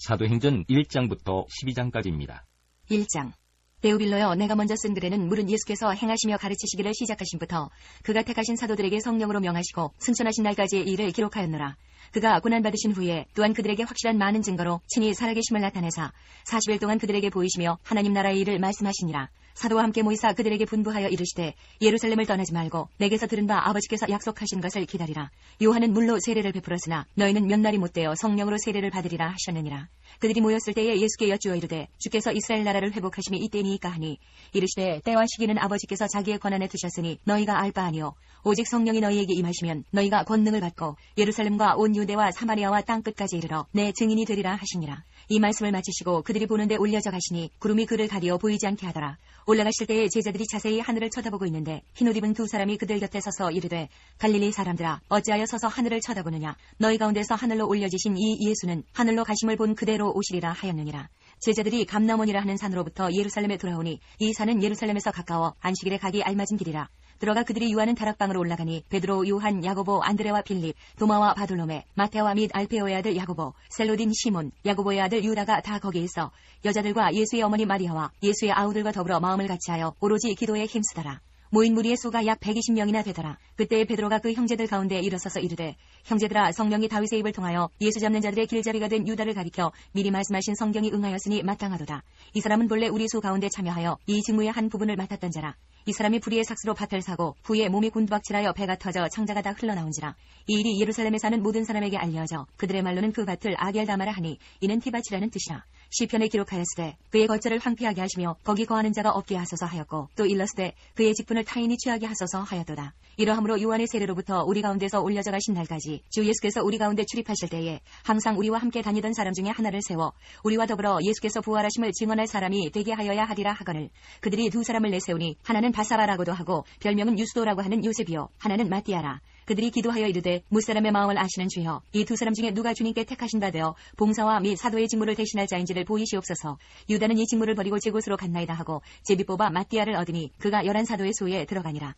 사도행전 1장부터 12장까지입니다. 1장. 데오빌로여, 내가 먼저 쓴 글에는 물은 예수께서 행하시며 가르치시기를 시작하신부터 그가 택하신 사도들에게 성령으로 명하시고 승천하신 날까지의 일을 기록하였노라. 그가 고난받으신 후에 또한 그들에게 확실한 많은 증거로 친히 살아계심을 나타내사 40일 동안 그들에게 보이시며 하나님 나라의 일을 말씀하시니라. 사도와 함께 모이사 그들에게 분부하여 이르시되 예루살렘을 떠나지 말고 내게서 들은 바 아버지께서 약속하신 것을 기다리라. 요한은 물로 세례를 베풀었으나 너희는 몇 날이 못되어 성령으로 세례를 받으리라 하셨느니라. 그들이 모였을 때에 예수께 여쭈어 이르되 주께서 이스라엘 나라를 회복하심이 이때니이까 하니 이르시되 때와 시기는 아버지께서 자기의 권한에 두셨으니 너희가 알 바 아니요 오직 성령이 너희에게 임하시면 너희가 권능을 받고 예루살렘과 온 유대와 사마리아와 땅끝까지 이르러 내 증인이 되리라 하시니라. 이 말씀을 마치시고 그들이 보는데 올려져 가시니 구름이 그를 가리어 보이지 않게 하더라. 올라가실 때에 제자들이 자세히 하늘을 쳐다보고 있는데 흰옷 입은 두 사람이 그들 곁에 서서 이르되 갈릴리 사람들아, 어찌하여 서서 하늘을 쳐다보느냐. 너희 가운데서 하늘로 올려지신 이 예수는 하늘로 가심을 본 그대로 오시리라 하였느니라. 제자들이 감람원이라 하는 산으로부터 예루살렘에 돌아오니 이 산은 예루살렘에서 가까워 안식일에 가기 알맞은 길이라. 들어가 그들이 유하는 다락방으로 올라가니 베드로, 요한, 야고보, 안드레와 빌립, 도마와 바돌로메, 마테와 및 알페오의 아들 야고보, 셀로딘 시몬, 야고보의 아들 유다가 다 거기에 있어 여자들과 예수의 어머니 마리아와 예수의 아우들과 더불어 마음을 같이하여 오로지 기도에 힘쓰더라. 모인 무리의 수가 약 120명이나 되더라. 그때 베드로가 그 형제들 가운데 일어서서 이르되 형제들아, 성령이 다윗의 입을 통하여 예수 잡는 자들의 길잡이가 된 유다를 가리켜 미리 말씀하신 성경이 응하였으니 마땅하도다. 이 사람은 본래 우리 수 가운데 참여하여 이 직무의 한 부분을 맡았던 자라. 이 사람이 불의의 삭스로 밭을 사고 후에 몸이 곤두박질하여 배가 터져 창자가 다 흘러나온지라. 이 일이 예루살렘에 사는 모든 사람에게 알려져 그들의 말로는 그 밭을 아겔다마라 하니 이는 티밭이라는 뜻이라. 시편에 기록하였으되 그의 거처를 황폐하게 하시며 거기 거하는 자가 없게 하소서 하였고 또 일렀으되 그의 직분을 타인이 취하게 하소서 하였도다. 이러함으로 요한의 세례로부터 우리 가운데서 올려져 가신 날까지 주 예수께서 우리 가운데 출입하실 때에 항상 우리와 함께 다니던 사람 중에 하나를 세워 우리와 더불어 예수께서 부활하심을 증언할 사람이 되게 하여야 하리라 하거늘 그들이 두 사람을 내세우니 하나는 바사바라고도 하고 별명은 유스도라고 하는 요셉이요 하나는 마띠아라. 그들이 기도하여 이르되 무사람의 마음을 아시는 주여, 이 두 사람 중에 누가 주님께 택하신 바 되어 봉사와 및 사도의 직무를 대신할 자인지를 보이시옵소서. 유다는 이 직무를 버리고 제 곳으로 갔나이다 하고 제비 뽑아 마띠아를 얻으니 그가 11 사도의 소에 들어가니라.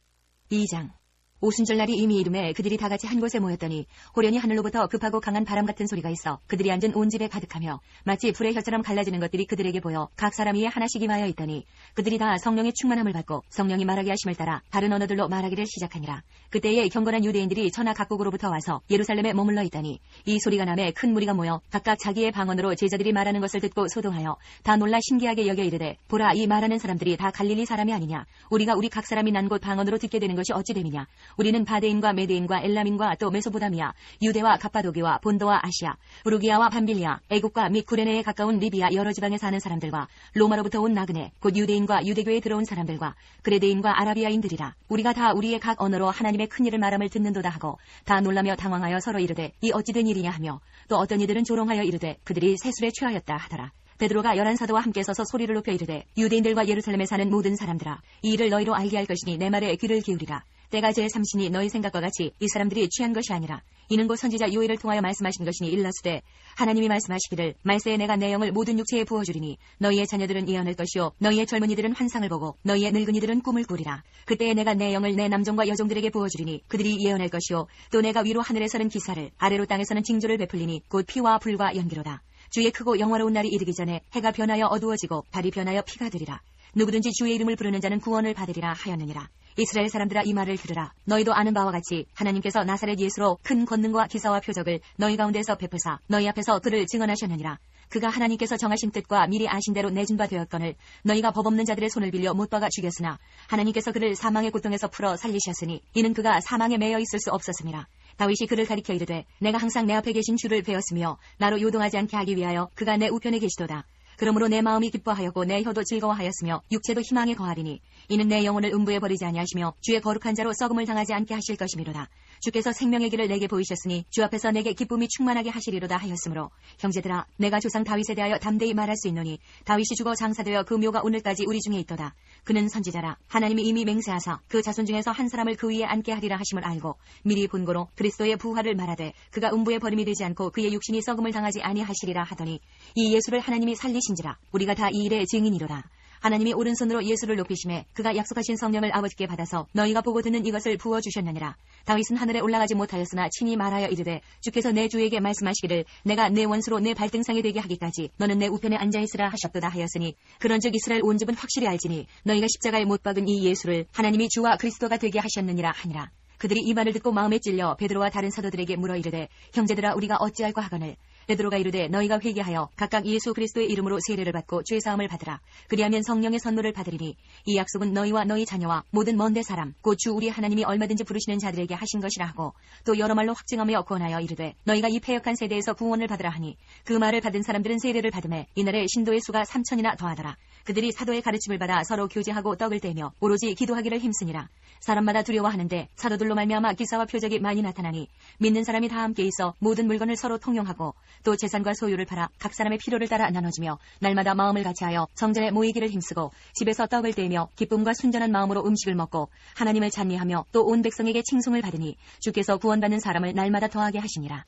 2장. 오순절날이 이미 이름에 그들이 다 같이 한 곳에 모였더니 호련히 하늘로부터 급하고 강한 바람 같은 소리가 있어 그들이 앉은 온 집에 가득하며 마치 불의 혀처럼 갈라지는 것들이 그들에게 보여 각 사람 위에 하나씩 임하여 있더니 그들이 다 성령의 충만함을 받고 성령이 말하게 하심을 따라 다른 언어들로 말하기를 시작하니라. 그때에 경건한 유대인들이 천하 각국으로부터 와서 예루살렘에 머물러 있더니 이 소리가 나매 큰 무리가 모여 각각 자기의 방언으로 제자들이 말하는 것을 듣고 소동하여 다 놀라 신기하게 여겨 이르되 보라, 이 말하는 사람들이 다 갈릴리 사람이 아니냐. 우리가 우리 각 사람이 난 곳 방언으로 듣게 되는 것이 어찌 됨이냐. 우리는 바데인과 메데인과 엘람인과 또 메소포다미아, 유대와 갑바도기와 본도와 아시아, 부르기아와 밤빌리아, 애국과 및 구레네에 가까운 리비아 여러 지방에 사는 사람들과 로마로부터 온 나그네, 곧 유대인과 유대교에 들어온 사람들과 그레데인과 아라비아인들이라. 우리가 다 우리의 각 언어로 하나님의 큰 일을 말함을 듣는도다 하고 다 놀라며 당황하여 서로 이르되 이 어찌된 일이냐 하며 또 어떤 이들은 조롱하여 이르되 그들이 세술에 취하였다 하더라. 베드로가 11 사도와 함께 서서 소리를 높여 이르되 유대인들과 예루살렘에 사는 모든 사람들아, 이 일을 너희로 알게 할 것이니 내 말에 귀를 기울이라. 때가 제3신이 너희 생각과 같이 이 사람들이 취한 것이 아니라 이는 곧 선지자 요엘을 통하여 말씀하신 것이니 일러스되 하나님이 말씀하시기를 말세에 내가 내 영을 모든 육체에 부어주리니 너희의 자녀들은 예언할 것이요 너희의 젊은이들은 환상을 보고 너희의 늙은이들은 꿈을 꾸리라. 그때에 내가 내 영을 내 남종과 여종들에게 부어주리니 그들이 예언할 것이요 또 내가 위로 하늘에서는 기사를 아래로 땅에서는 징조를 베풀리니 곧 피와 불과 연기로다. 주의 크고 영화로운 날이 이르기 전에 해가 변하여 어두워지고 달이 변하여 피가 되리라. 누구든지 주의 이름을 부르는 자는 구원을 받으리라 하였느니라. 이스라엘 사람들아, 이 말을 들으라. 너희도 아는 바와 같이 하나님께서 나사렛 예수로 큰 권능과 기사와 표적을 너희 가운데서 베푸사 너희 앞에서 그를 증언하셨느니라. 그가 하나님께서 정하신 뜻과 미리 아신 대로 내준 바 되었거늘 너희가 법 없는 자들의 손을 빌려 못 박아 죽였으나 하나님께서 그를 사망의 고통에서 풀어 살리셨으니 이는 그가 사망에 매여 있을 수 없었음이라. 다윗이 그를 가리켜 이르되 내가 항상 내 앞에 계신 주를 배웠으며 나로 요동하지 않게 하기 위하여 그가 내 우편에 계시도다. 그러므로 내 마음이 기뻐하였고 내 혀도 즐거워하였으며 육체도 희망에 거하리니 이는 내 영혼을 음부에 버리지 아니하시며 주의 거룩한 자로 썩음을 당하지 않게 하실 것이미로다. 주께서 생명의 길을 내게 보이셨으니 주 앞에서 내게 기쁨이 충만하게 하시리로다 하였으므로 형제들아, 내가 조상 다윗에 대하여 담대히 말할 수 있노니 다윗이 죽어 장사되어 그 묘가 오늘까지 우리 중에 있도다. 그는 선지자라. 하나님이 이미 맹세하사 그 자손 중에서 한 사람을 그 위에 앉게 하리라 하심을 알고 미리 본고로 그리스도의 부활을 말하되 그가 음부에 버림이 되지 않고 그의 육신이 썩음을 당하지 아니하시리라 하더니 이 예수를 하나님이 살리신지라. 우리가 다 이 일의 증인이로다. 하나님이 오른손으로 예수를 높이심에 그가 약속하신 성령을 아버지께 받아서 너희가 보고 듣는 이것을 부어주셨느니라. 다윗은 하늘에 올라가지 못하였으나 친히 말하여 이르되 주께서 내 주에게 말씀하시기를 내가 내 원수로 내 발등상에 되게 하기까지 너는 내 우편에 앉아있으라 하셨도다 하였으니 그런즉 이스라엘 온 집은 확실히 알지니 너희가 십자가에 못 박은 이 예수를 하나님이 주와 그리스도가 되게 하셨느니라 하니라. 그들이 이 말을 듣고 마음에 찔려 베드로와 다른 사도들에게 물어 이르되 형제들아 우리가 어찌할까 하거늘 베드로가 이르되 너희가 회개하여 각각 예수 그리스도의 이름으로 세례를 받고 죄 사함을 받으라. 그리하면 성령의 선물을 받으리니 이 약속은 너희와 너희 자녀와 모든 먼데 사람 곧 주 우리 하나님이 얼마든지 부르시는 자들에게 하신 것이라 하고 또 여러 말로 확증하며 권하여 이르되 너희가 이 패역한 세대에서 구원을 받으라 하니 그 말을 받은 사람들은 세례를 받음에 이날에 신도의 수가 3,000이나 더하더라. 그들이 사도의 가르침을 받아 서로 교제하고 떡을 떼며 오로지 기도하기를 힘쓰니라. 사람마다 두려워하는데 사도들로 말미암아 기사와 표적이 많이 나타나니 믿는 사람이 다 함께 있어 모든 물건을 서로 통용하고 또 재산과 소유를 팔아 각 사람의 필요를 따라 나눠주며 날마다 마음을 같이하여 성전에 모이기를 힘쓰고 집에서 떡을 떼며 기쁨과 순전한 마음으로 음식을 먹고 하나님을 찬미하며 또 온 백성에게 칭송을 받으니 주께서 구원받는 사람을 날마다 더하게 하시니라.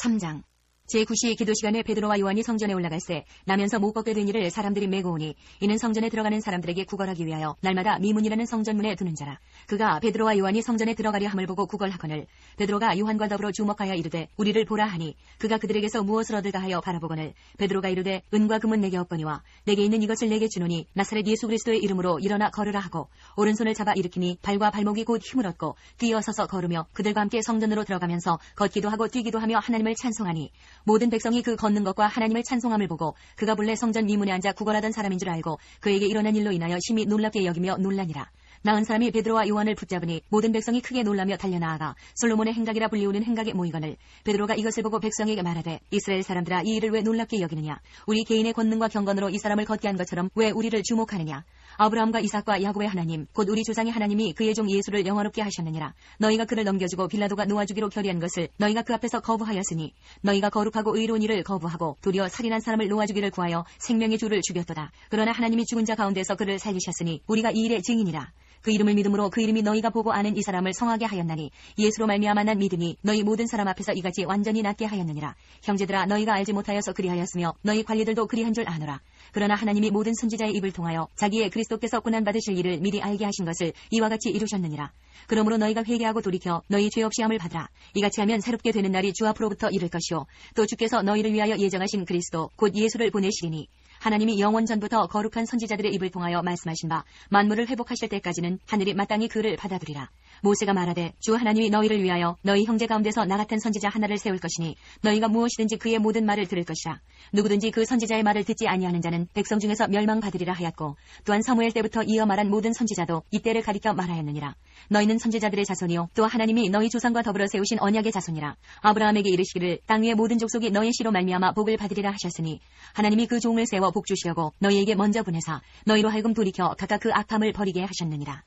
3장 제9시 기도 시간에 베드로와 요한이 성전에 올라갈새 나면서 못 걷게 된 이를 사람들이 메고 오니 이는 성전에 들어가는 사람들에게 구걸하기 위하여 날마다 미문이라는 성전문에 두는 자라. 그가 베드로와 요한이 성전에 들어가려 함을 보고 구걸하거늘 베드로가 요한과 더불어 주목하여 이르되 우리를 보라 하니 그가 그들에게서 무엇을 얻을까 하여 바라보거늘 베드로가 이르되 은과 금은 내게 없거니와 내게 있는 이것을 내게 주노니 나사렛 예수 그리스도의 이름으로 일어나 걸으라 하고 오른손을 잡아 일으키니 발과 발목이 곧 힘을 얻고 뛰어서서 걸으며 그들과 함께 성전으로 들어가면서 걷기도 하고 뛰기도 하며 하나님을 찬송하니 모든 백성이 그 걷는 것과 하나님을 찬송함을 보고 그가 본래 성전 미문에 앉아 구걸하던 사람인 줄 알고 그에게 일어난 일로 인하여 심히 놀랍게 여기며 놀라니라. 나은 사람이 베드로와 요한을 붙잡으니 모든 백성이 크게 놀라며 달려나아가 솔로몬의 행각이라 불리우는 행각에 모이거늘 베드로가 이것을 보고 백성에게 말하되 이스라엘 사람들아 이 일을 왜 놀랍게 여기느냐. 우리 개인의 권능과 경건으로 이 사람을 걷게 한 것처럼 왜 우리를 주목하느냐. 아브라함과 이삭과 야곱의 하나님 곧 우리 조상의 하나님이 그의 종 예수를 영화롭게 하셨느니라. 너희가 그를 넘겨주고 빌라도가 놓아주기로 결의한 것을 너희가 그 앞에서 거부하였으니 너희가 거룩하고 의로운 일을 거부하고 도리어 살인한 사람을 놓아주기를 구하여 생명의 주를 죽였도다. 그러나 하나님이 죽은 자 가운데서 그를 살리셨으니 우리가 이 일의 증인이라. 그 이름을 믿음으로 그 이름이 너희가 보고 아는 이 사람을 성하게 하였나니 예수로 말미암아 난 믿으니 너희 모든 사람 앞에서 이같이 완전히 낫게 하였느니라. 형제들아 너희가 알지 못하여서 그리하였으며 너희 관리들도 그리한 줄 아노라. 그러나 하나님이 모든 선지자의 입을 통하여 자기의 그리스도께서 고난받으실 일을 미리 알게 하신 것을 이와 같이 이루셨느니라. 그러므로 너희가 회개하고 돌이켜 너희 죄 없이 함을 받으라. 이같이 하면 새롭게 되는 날이 주 앞으로부터 이를 것이요 또 주께서 너희를 위하여 예정하신 그리스도 곧 예수를 보내시리니 하나님이 영원 전부터 거룩한 선지자들의 입을 통하여 말씀하신 바 만물을 회복하실 때까지는 하늘이 마땅히 그를 받아두리라. 모세가 말하되 주 하나님이 너희를 위하여 너희 형제 가운데서 나 같은 선지자 하나를 세울 것이니 너희가 무엇이든지 그의 모든 말을 들을 것이라. 누구든지 그 선지자의 말을 듣지 아니하는 자는 백성 중에서 멸망받으리라 하였고 또한 사무엘 때부터 이어 말한 모든 선지자도 이때를 가리켜 말하였느니라. 너희는 선지자들의 자손이요 또 하나님이 너희 조상과 더불어 세우신 언약의 자손이라. 아브라함에게 이르시기를 땅 위의 모든 족속이 너희 씨로 말미암아 복을 받으리라 하셨으니 하나님이 그 종을 세워 복 주시려고 너희에게 먼저 보내사 너희로 하여금 돌이켜 각각 그 악함을 버리게 하셨느니라.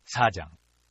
4장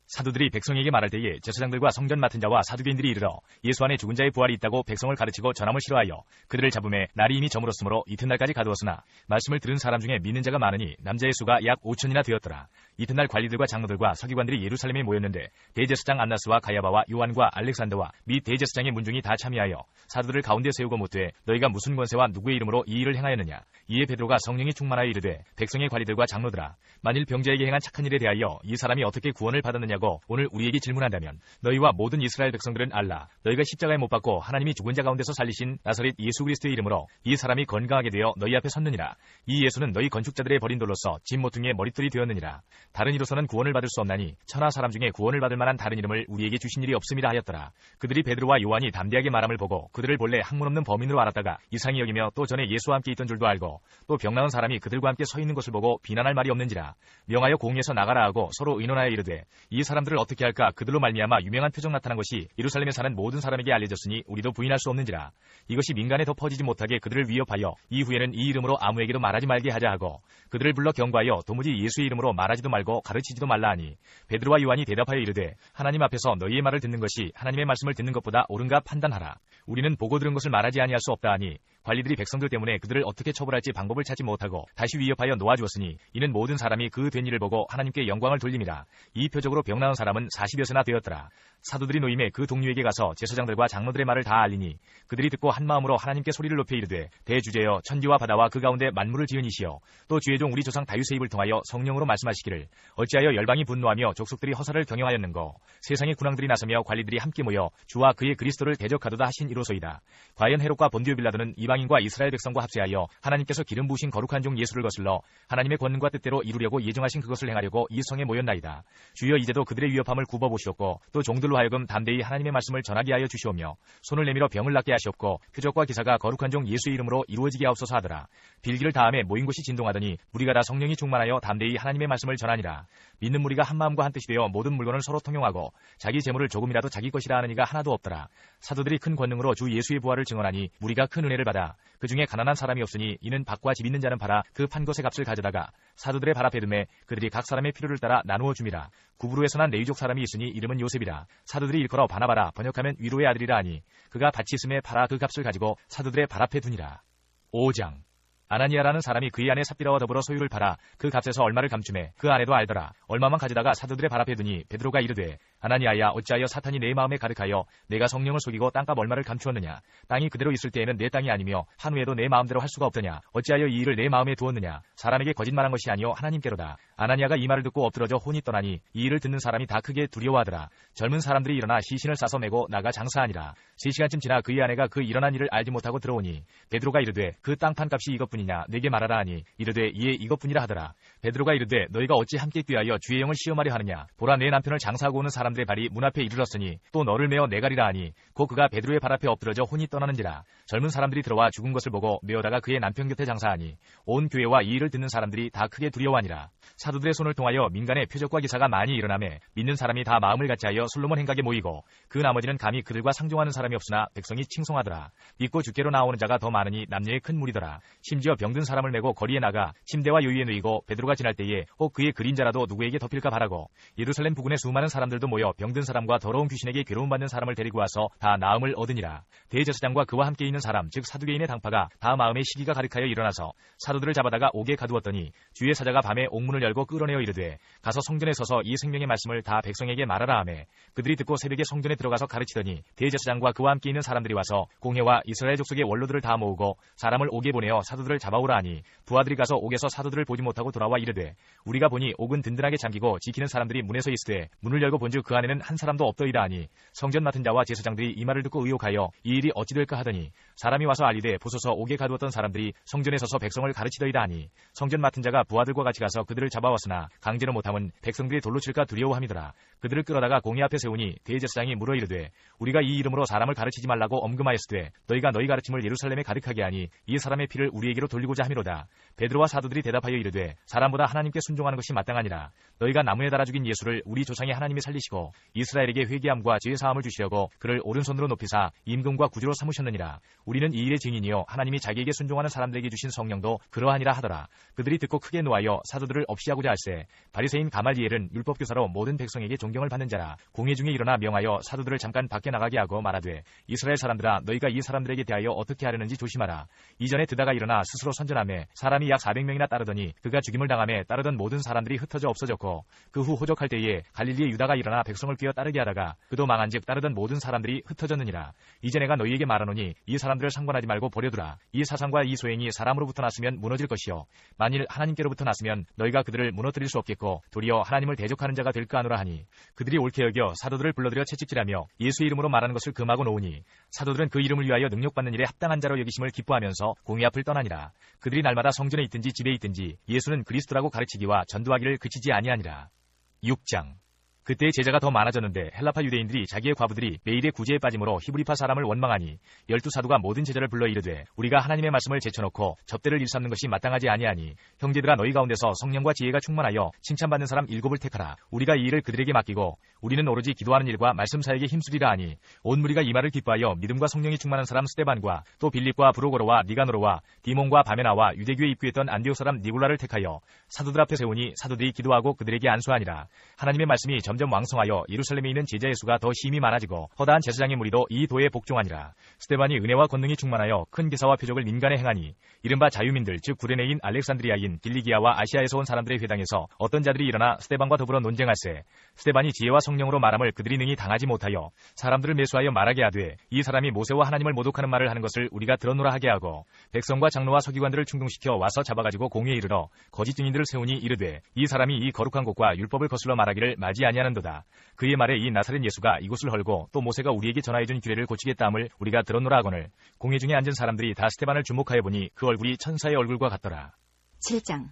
사도들이 백성에게 말할 때에 제사장들과 성전 맡은 자와 사두개인들이 이르러 예수 안에 죽은 자의 부활이 있다고 백성을 가르치고 전함을 싫어하여 그들을 잡음에 날이 이미 저물었으므로 이튿날까지 가두었으나 말씀을 들은 사람 중에 믿는 자가 많으니 남자의 수가 약 5,000이나 되었더라. 이튿날 관리들과 장로들과 서기관들이 예루살렘에 모였는데 대제사장 안나스와 가야바와 요한과 알렉산더와 및 대제사장의 문중이 다 참여하여 사도들을 가운데 세우고 묻되 너희가 무슨 권세와 누구의 이름으로 이 일을 행하였느냐. 이에 베드로가 성령이 충만하여 이르되 백성의 관리들과 장로들아 만일 병자에게 행한 착한 일에 대하여 이 사람이 어떻게 구원을 받았느냐고 오늘 우리에게 질문한다면 너희와 모든 이스라엘 백성들은 알라. 너희가 십자가에 못 박고 하나님이 죽은 자 가운데서 살리신 나사렛 예수 그리스도의 이름으로 이 사람이 건강하게 되어 너희 앞에 섰느니라. 이 예수는 너희 건축자들의 버린 돌로서 집 모퉁이의 머릿돌이 되었느니라. 다른 이로서는 구원을 받을 수 없나니 천하 사람 중에 구원을 받을 만한 다른 이름을 우리에게 주신 일이 없음이라 하였더라. 그들이 베드로와 요한이 담대하게 말함을 보고 그들을 본래 학문 없는 범인으로 알았다가 이상히 여기며 또 전에 예수와 함께 있던 줄도 알고 또 병 나은 사람이 그들과 함께 서 있는 것을 보고 비난할 말이 없는지라. 명하여 공의에서 나가라 하고 서로 의논하여 이르되 이 사람들을 어떻게 할까. 그들로 말미암아 유명한 표적 나타난 것이 예루살렘에 사는 모든 사람에게 알려졌으니 우리도 부인할 수 없는지라. 이것이 민간에 더 퍼지지 못하게 그들을 위협하여 이후에는 이 이름으로 아무에게도 말하지 말게 하자 하고 그들을 불러 경고하여 도무지 예수의 이름으로 말하지도 말고 가르치지도 말라 하니 베드로와 요한이 대답하여 이르되 하나님 앞에서 너희의 말을 듣는 것이 하나님의 말씀을 듣는 것보다 옳은가 판단하라. 우리는 보고 들은 것을 말하지 아니할 수 없다 하니 관리들이 백성들 때문에 그들을 어떻게 처벌할지 방법을 찾지 못하고 다시 위협하여 놓아주었으니 이는 모든 사람이 그 된 일을 보고 하나님께 영광을 돌림이라. 이 표적으로 병 나은 사람은 40여세나 되었더라. 사도들이 노임에 그 동료에게 가서 제사장들과 장로들의 말을 다 알리니 그들이 듣고 한 마음으로 하나님께 소리를 높여 이르되 대주제여 천지와 바다와 그 가운데 만물을 지은 이시여 또 주의 종 우리 조상 다윗의 입을 통하여 성령으로 말씀하시기를 어찌하여 열방이 분노하며 족속들이 허사를 경영하였는고 세상의 군왕들이 나서며 관리들이 함께 모여 주와 그의 그리스도를 대적하도다 하신 이로소이다. 과연 헤롯과 본디오 빌라도는 이방인과 이스라엘 백성과 합세하여 하나님께서 기름 부으신 거룩한 종 예수를 거슬러 하나님의 권능과 뜻대로 이루려고 예정하신 그것을 행하려고 이 성에 모였나이다. 주여 이제도 그들의 위협함을 굽어보시옵고 또 종들로 하여금 담대히 하나님의 말씀을 전하게 하여 주시오며 손을 내밀어 병을 낫게 하시옵고 표적과 기사가 거룩한 종 예수의 이름으로 이루어지게 하옵소서 하더라. 빌기를 다음에 모인 곳이 진동하더니 무리가 다 성령이 충만하여 담대히 하나님의 말씀을 전하니라. 믿는 무리가 한 마음과 한 뜻이 되어 모든 물건을 서로 통용하고 자기 재물을 조금이라도 자기 것이라 하는 이가 하나도 없더라. 사도들이 큰 권능으로 주 예수의 부활을 증언하니 무리가 큰 은혜를 받아 그 중에 가난한 사람이 없으니 이는 밭과 집 있는 자는 팔아 그 판 것의 값을 가져다가 사도들의 발 앞에 두매 그들이 각 사람의 필요를 따라 나누어 줌이라. 구브로에서 난 레위족 사람이 있으니 이름은 요셉이라. 사도들이 일컬어 바나바라 번역하면 위로의 아들이라 하니 그가 밭이 있음에 팔아 그 값을 가지고 사도들의 발 앞에 두니라. 5장. 아나니아라는 사람이 그의 아내 삽비라와 더불어 소유를 팔아 그 값에서 얼마를 감춤해 그 아내도 알더라. 얼마만 가져다가 사도들의 발 앞에 두니 베드로가 이르되 아나니아야 어찌하여 사탄이 내 마음에 가득하여 내가 성령을 속이고 땅값 얼마를 감추었느냐. 땅이 그대로 있을 때에는 내 땅이 아니며 한 후에도 내 마음대로 할 수가 없더냐. 어찌하여 이 일을 내 마음에 두었느냐. 사람에게 거짓말한 것이 아니요 하나님께로다. 아나니아가 이 말을 듣고 엎드러져 혼이 떠나니 이 일을 듣는 사람이 다 크게 두려워하더라. 젊은 사람들이 일어나 시신을 싸서 메고 나가 장사하니라. 3시간쯤 지나 그의 아내가 그 일어난 일을 알지 못하고 들어오니 베드로가 이르되 그 땅판 값이 이것뿐이냐 내게 말하라 하니 이르되 이에 이것뿐이라 하더라. 베드로가 이르되 너희가 어찌 함께 꾀하여 주의 영을 시험하려 하느냐. 보라 내 남편을 장사하고 오는 사람들의 발이 문 앞에 이르렀으니 또 너를 메어 내가리라 하니 곧 그가 베드로의 발 앞에 엎드러져 혼이 떠나는지라. 젊은 사람들이 들어와 죽은 것을 보고 메어다가 그의 남편 곁에 장사하니 온 교회와 이 일을 듣는 사람들이 다 크게 두려워하니라. 사도들의 손을 통하여 민간의 표적과 기사가 많이 일어나매 믿는 사람이 다 마음을 같이하여 솔로몬 행각에 모이고 그 나머지는 감히 그들과 상종하는 사람이 없으나 백성이 칭송하더라. 믿고 주께로 나오는 자가 더 많으니 남녀의 큰 무리더라. 심지어 병든 사람을 메고 거리에 나가 침대와 요위에 누이고 베드로가 지날 때에 혹 그의 그림자라도 누구에게 덮일까 바라고 예루살렘 부근의 수많은 사람들도 모여 병든 사람과 더러운 귀신에게 괴로움받는 사람을 데리고 와서 다 나음을 얻으니라. 대제사장과 그와 함께 있는 사람 즉 사두개인의 당파가 다 마음에 시기가 가득하여 일어나서 사도들을 잡아다가 옥에 가두었더니 주의 사자가 밤에 옥문을 열고 끌어내어 이르되 가서 성전에 서서 이 생명의 말씀을 다 백성에게 말하라 하매 그들이 듣고 새벽에 성전에 들어가서 가르치더니 대제사장과 그와 함께 있는 사람들이 와서 공회와 이스라엘 족속의 원로들을 다 모으고 사람을 옥에 보내어 사도들을 잡아오라 하니 부하들이 가서 옥에서 사도들을 보지 못하고 돌아와 이르되 우리가 보니 옥은 든든하게 잠기고 지키는 사람들이 문에서 있으되 문을 열고 본즉 그 안에는 한 사람도 없더이다 하니 성전 맡은 자와 제사장들이 이 말을 듣고 의혹하여 이 일이 어찌 될까 하더니 사람이 와서 알리되 보소서 옥에 가두었던 사람들이 성전에 서서 백성을 가르치더이다 하니 성전 맡은 자가 부하들과 같이 가서 그들을 잡아왔으나 강제로 못함은 백성들이 돌로 칠까 두려워함이더라. 그들을 끌어다가 공회 앞에 세우니 대제사장이 물어 이르되 우리가 이 이름으로 사람을 가르치지 말라고 엄금하였으되 너희가 너희 가르침을 예루살렘에 가득하게 하니 이 사람의 피를 우리에게로 돌리고자 함이로다. 베드로와 사도들이 대답하여 이르되 사람보다 하나님께 순종하는 것이 마땅하니라. 너희가 나무에 달아 죽인 예수를 우리 조상의 하나님이 살리시고 이스라엘에게 회개함과 죄 사함을 주시려고 그를 오른손으로 높이사 임금과 구주로 삼으셨느니라. 우리는 이 일의 증인이요 하나님이 자기에게 순종하는 사람들에게 주신 성령도 그러하니라 하더라. 그들이 듣고 크게 노하여 사도들을 없이하고자 할세 바리새인 가말리엘은 율법교사로 모든 백성에게 존경을 받는 자라. 공회 중에 일어나 명하여 사도들을 잠깐 밖에 나가게 하고 말하되 이스라엘 사람들아 너희가 이 사람들에게 대하여 어떻게 하려는지 조심하라. 이전에 드다가 일어나 스스로 선전하며 사람이 약 400명이나 따르더니 그가 죽임을 당하며 따르던 모든 사람들이 흩어져 없어졌고 그 후 호적할 때에 갈릴리의 유다가 일어나 백성을 끼어 따르게 하다가 그도 망한즉 따르던 모든 사람들이 흩어졌느니라. 이제 내가 너희에게 말하노니 이 사람들을 상관하지 말고 버려두라. 이 사상과 이 소행이 사람으로부터 났으면 무너질 것이요 만일 하나님께로부터 났으면 너희가 그들을 무너뜨릴 수 없겠고 도리어 하나님을 대적하는 자가 될까 하노라 하니 그들이 옳게 여겨 사도들을 불러들여 채찍질하며 예수의 이름으로 말하는 것을 금하고 놓으니 사도들은 그 이름을 위하여 능력받는 일에 합당한 자로 여기심을 기뻐하면서 공회 앞을 떠나니라. 그들이 날마다 성전에 있든지 집에 있든지 예수는 그리스도라고 가르치기와 전도하기를 그치지 아니하니라. 6장. 그때의 제자가 더 많아졌는데 헬라파 유대인들이 자기의 과부들이 매일의 구제에 빠짐으로 히브리파 사람을 원망하니 12사도가 모든 제자를 불러 이르되 우리가 하나님의 말씀을 제쳐놓고 접대를 일삼는 것이 마땅하지 아니하니 형제들아 너희 가운데서 성령과 지혜가 충만하여 칭찬받는 사람 7을 택하라. 우리가 이 일을 그들에게 맡기고 우리는 오로지 기도하는 일과 말씀 사역에 힘쓰리라 하니 온 무리가 이 말을 기뻐하여 믿음과 성령이 충만한 사람 스데반과 또 빌립과 브로고로와 니가노로와 디몬과 바메나와 유대교에 입구했던 안디옥 사람 니골라를 택하여 사도들 앞에 세우니 사도들이 기도하고 그들에게 안수하니라. 하나님의 말씀이 점점 왕성하여 예루살렘에 있는 제자의 수가 더 심히 많아지고 허다한 제사장의 무리도 이 도에 복종하니라. 스데반이 은혜와 권능이 충만하여 큰 기사와 표적을 민간에 행하니 이른바 자유민들 즉 구레네인 알렉산드리아인 길리기아와 아시아에서 온 사람들의 회당에서 어떤 자들이 일어나 스데반과 더불어 논쟁할세. 스데반이 지혜와 성령으로 말함을 그들이 능히 당하지 못하여 사람들을 매수하여 말하게 하되 이 사람이 모세와 하나님을 모독하는 말을 하는 것을 우리가 들었노라 하게 하고 백성과 장로와 서기관들을 충동시켜 와서 잡아가지고 공의에 이르러 거짓 증인들을 세우니 이르되 이 사람이 이 거룩한 곳과 율법을 거슬러 말하기를 말지 아니하는도다. 그의 말에 이 나사렛 예수가 이곳을 헐고 또 모세가 우리에게 전하여준 규례를 고치겠다 함을 우리가 들었노라 하거늘 공회 중에 앉은 사람들이 다 스데반을 주목하여 보니 그 얼굴이 천사의 얼굴과 같더라. 7장.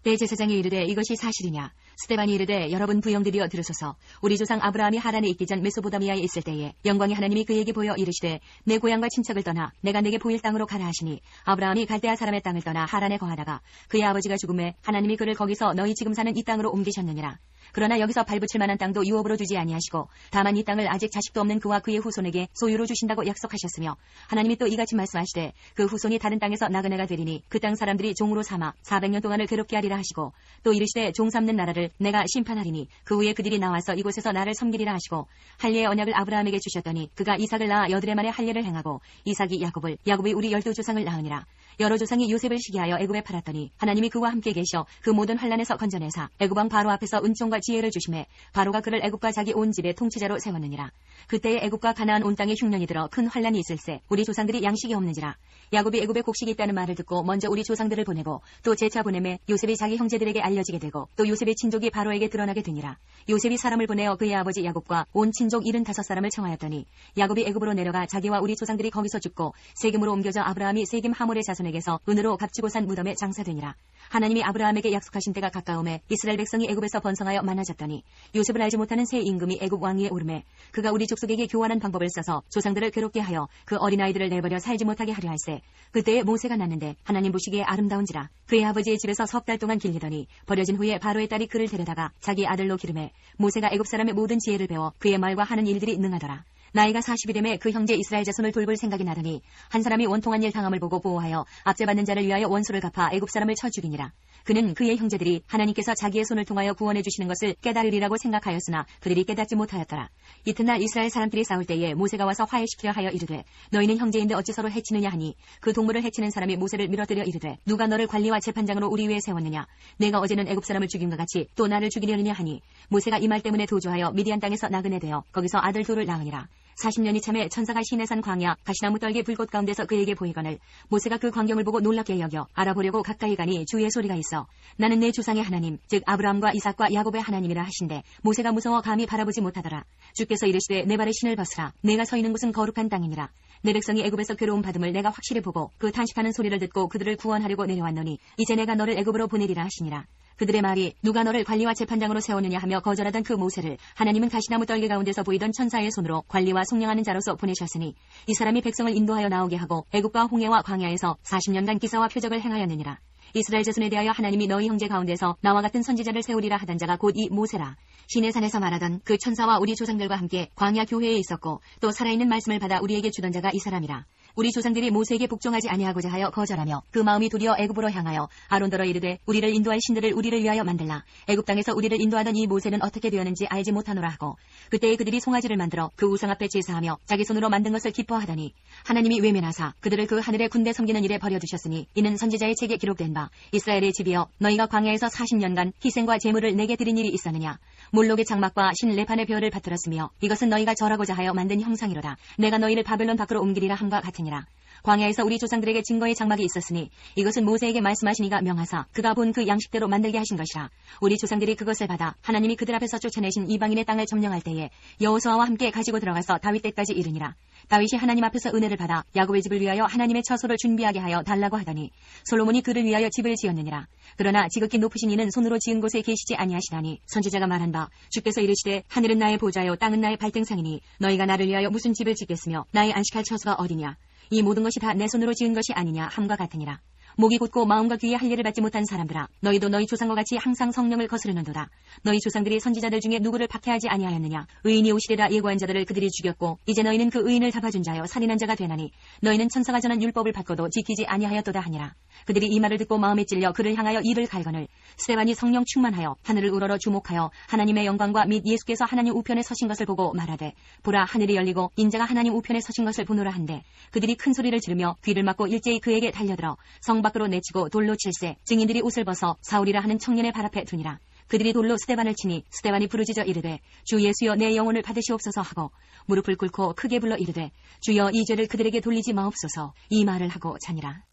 대제사장이 이르되 이것이 사실이냐? 스데반이 이르되 여러분 부형들이여 들으소서. 우리 조상 아브라함이 하란에 있기 전 메소포다미아에 있을 때에 영광의 하나님이 그에게 보여 이르시되 내 고향과 친척을 떠나 내가 내게 보일 땅으로 가라 하시니 아브라함이 갈대아 사람의 땅을 떠나 하란에 거하다가 그의 아버지가 죽음에 하나님이 그를 거기서 너희 지금 사는 이 땅으로 옮기셨느니라. 그러나 여기서 발붙일 만한 땅도 유업으로 주지 아니하시고 다만 이 땅을 아직 자식도 없는 그와 그의 후손에게 소유로 주신다고 약속하셨으며 하나님이 또 이같이 말씀하시되 그 후손이 다른 땅에서 나그네가 되리니 그 땅 사람들이 종으로 삼아 400년 동안을 괴롭게 하리라 하시고 또 이르시되 종 삼는 나라를 내가 심판하리니 그 후에 그들이 나와서 이곳에서 나를 섬기리라 하시고 할례의 언약을 아브라함에게 주셨더니 그가 이삭을 낳아 여드레 만에 할례를 행하고 이삭이 야곱을 야곱이 우리 12조상을 낳으니라. 여러 조상이 요셉을 시기하여 애굽에 팔았더니 하나님이 그와 함께 계셔 그 모든 환난에서 건져내사 애굽 왕 바로 앞에서 은총과 지혜를 주심에 바로가 그를 애굽과 자기 온 집의 통치자로 세웠느니라. 그때에 애굽과 가나안 온 땅에 흉년이 들어 큰 환난이 있을세 우리 조상들이 양식이 없는지라. 야곱이 애굽에 곡식이 있다는 말을 듣고 먼저 우리 조상들을 보내고 또 재차 보내매 요셉이 자기 형제들에게 알려지게 되고 또 요셉의 친족이 바로에게 드러나게 되니라. 요셉이 사람을 보내어 그의 아버지 야곱과 온 친족 75사람을 청하였더니 야곱이 애굽으로 내려가 자기와 우리 조상들이 거기서 죽고 세겜으로 옮겨져 아브라함이 세겜 하몰의 자손에게서 은으로 값지고 산 무덤에 장사되니라. 하나님이 아브라함에게 약속하신 때가 가까움에 이스라엘 백성이 애굽에서 번성하여 많아졌더니 요셉을 알지 못하는 새 임금이 애굽 왕위에 오르매 그가 우리 족속에게 교환한 방법을 써서 조상들을 괴롭게 하여 그 어린아이들을 내버려 살지 못하게 하려 할세. 그때에 모세가 났는데 하나님 보시기에 아름다운지라. 그의 아버지의 집에서 석 달 동안 길리더니 버려진 후에 바로의 딸이 그를 데려다가 자기 아들로 기르매 모세가 애굽 사람의 모든 지혜를 배워 그의 말과 하는 일들이 능하더라. 나이가 40이 되매 그 형제 이스라엘 자손을 돌볼 생각이 나더니 한 사람이 원통한 일 당함을 보고 보호하여 압제받는 자를 위하여 원수를 갚아 애굽 사람을 쳐 죽이니라. 그는 그의 형제들이 하나님께서 자기의 손을 통하여 구원해 주시는 것을 깨달으리라고 생각하였으나 그들이 깨닫지 못하였더라. 이튿날 이스라엘 사람들이 싸울 때에 모세가 와서 화해시키려 하여 이르되 너희는 형제인데 어찌 서로 해치느냐 하니 그 동물을 해치는 사람이 모세를 밀어들여 이르되 누가 너를 관리와 재판장으로 우리 위에 세웠느냐? 내가 어제는 애굽 사람을 죽인 것 같이 또 나를 죽이려느냐 하니 모세가 이 말 때문에 도주하여 미디안 땅에서 나그네 되어 거기서 아들 둘을 낳으니라. 40년이 참에 천사가 시내산 광야 가시나무 떨기 불꽃 가운데서 그에게 보이거늘 모세가 그 광경을 보고 놀랍게 여겨 알아보려고 가까이 가니 주의 소리가 있어 나는 내 조상의 하나님 즉 아브라함과 이삭과 야곱의 하나님이라 하신대 모세가 무서워 감히 바라보지 못하더라. 주께서 이르시되 내 발에 신을 벗으라. 내가 서 있는 곳은 거룩한 땅이니라. 내 백성이 애굽에서 괴로움 받음을 내가 확실히 보고 그 탄식하는 소리를 듣고 그들을 구원하려고 내려왔노니 이제 내가 너를 애굽으로 보내리라 하시니라. 그들의 말이 누가 너를 관리와 재판장으로 세웠느냐 하며 거절하던 그 모세를 하나님은 가시나무 떨기 가운데서 보이던 천사의 손으로 관리와 속량하는 자로서 보내셨으니 이 사람이 백성을 인도하여 나오게 하고 애굽과 홍해와 광야에서 40년간 기사와 표적을 행하였느니라. 이스라엘 자손에 대하여 하나님이 너희 형제 가운데서 나와 같은 선지자를 세우리라 하던 자가 곧 이 모세라. 시내산에서 말하던 그 천사와 우리 조상들과 함께 광야 교회에 있었고 또 살아있는 말씀을 받아 우리에게 주던 자가 이 사람이라. 우리 조상들이 모세에게 복종하지 아니하고자 하여 거절하며 그 마음이 도리어 애굽으로 향하여 아론더러 이르되 우리를 인도할 신들을 우리를 위하여 만들라. 애굽 땅에서 우리를 인도하던 이 모세는 어떻게 되었는지 알지 못하노라 하고 그때에 그들이 송아지를 만들어 그 우상 앞에 제사하며 자기 손으로 만든 것을 기뻐하더니 하나님이 외면하사 그들을 그 하늘의 군대 섬기는 일에 버려두셨으니 이는 선지자의 책에 기록된 바 이스라엘의 집이여 너희가 광야에서 40년간 희생과 제물을 내게 드린 일이 있었느냐. 몰록의 장막과 신 레판의 벼를 받들었으며 이것은 너희가 절하고자 하여 만든 형상이로다. 내가 너희를 바벨론 밖으로 옮기리라 함과 같으니라. 광야에서 우리 조상들에게 증거의 장막이 있었으니 이것은 모세에게 말씀하신 이가 명하사 그가 본 그 양식대로 만들게 하신 것이라. 우리 조상들이 그것을 받아 하나님이 그들 앞에서 쫓아내신 이방인의 땅을 점령할 때에 여호수아와 함께 가지고 들어가서 다윗 때까지 이르니라. 다윗이 하나님 앞에서 은혜를 받아 야곱의 집을 위하여 하나님의 처소를 준비하게 하여 달라고 하더니 솔로몬이 그를 위하여 집을 지었느니라. 그러나 지극히 높으신 이는 손으로 지은 곳에 계시지 아니하시다니 선지자가 말한 바 주께서 이르시되 하늘은 나의 보좌요 땅은 나의 발등상이니 너희가 나를 위하여 무슨 집을 짓겠으며 나의 안식할 처소가 어디냐. 이 모든 것이 다 내 손으로 지은 것이 아니냐 함과 같으니라. 목이 곧고 마음과 귀에 할례를 받지 못한 사람들아 너희도 너희 조상과 같이 항상 성령을 거스르는도다. 너희 조상들이 선지자들 중에 누구를 박해하지 아니하였느냐. 의인이 오시리라 예고한 자들을 그들이 죽였고 이제 너희는 그 의인을 잡아준 자여 살인한 자가 되나니 너희는 천사가 전한 율법을 받고도 지키지 아니하였도다 하니라. 그들이 이 말을 듣고 마음에 찔려 그를 향하여 이를 갈거늘 스데반이 성령 충만하여 하늘을 우러러 주목하여 하나님의 영광과 및 예수께서 하나님 우편에 서신 것을 보고 말하되 보라 하늘이 열리고 인자가 하나님 우편에 서신 것을 보노라 한데 그들이 큰 소리를 지르며 귀를 막고 일제히 그에게 달려들어 성 밖으로 내치고 돌로 칠세 증인들이 옷을 벗어 사울이라 하는 청년의 발 앞에 두니라. 그들이 돌로 스데반을 치니 스데반이 부르짖어 이르되 주 예수여 내 영혼을 받으시옵소서 하고 무릎을 꿇고 크게 불러 이르되 주여 이 죄를 그들에게 돌리지 마옵소서 이 말을 하고 자니라.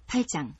8장.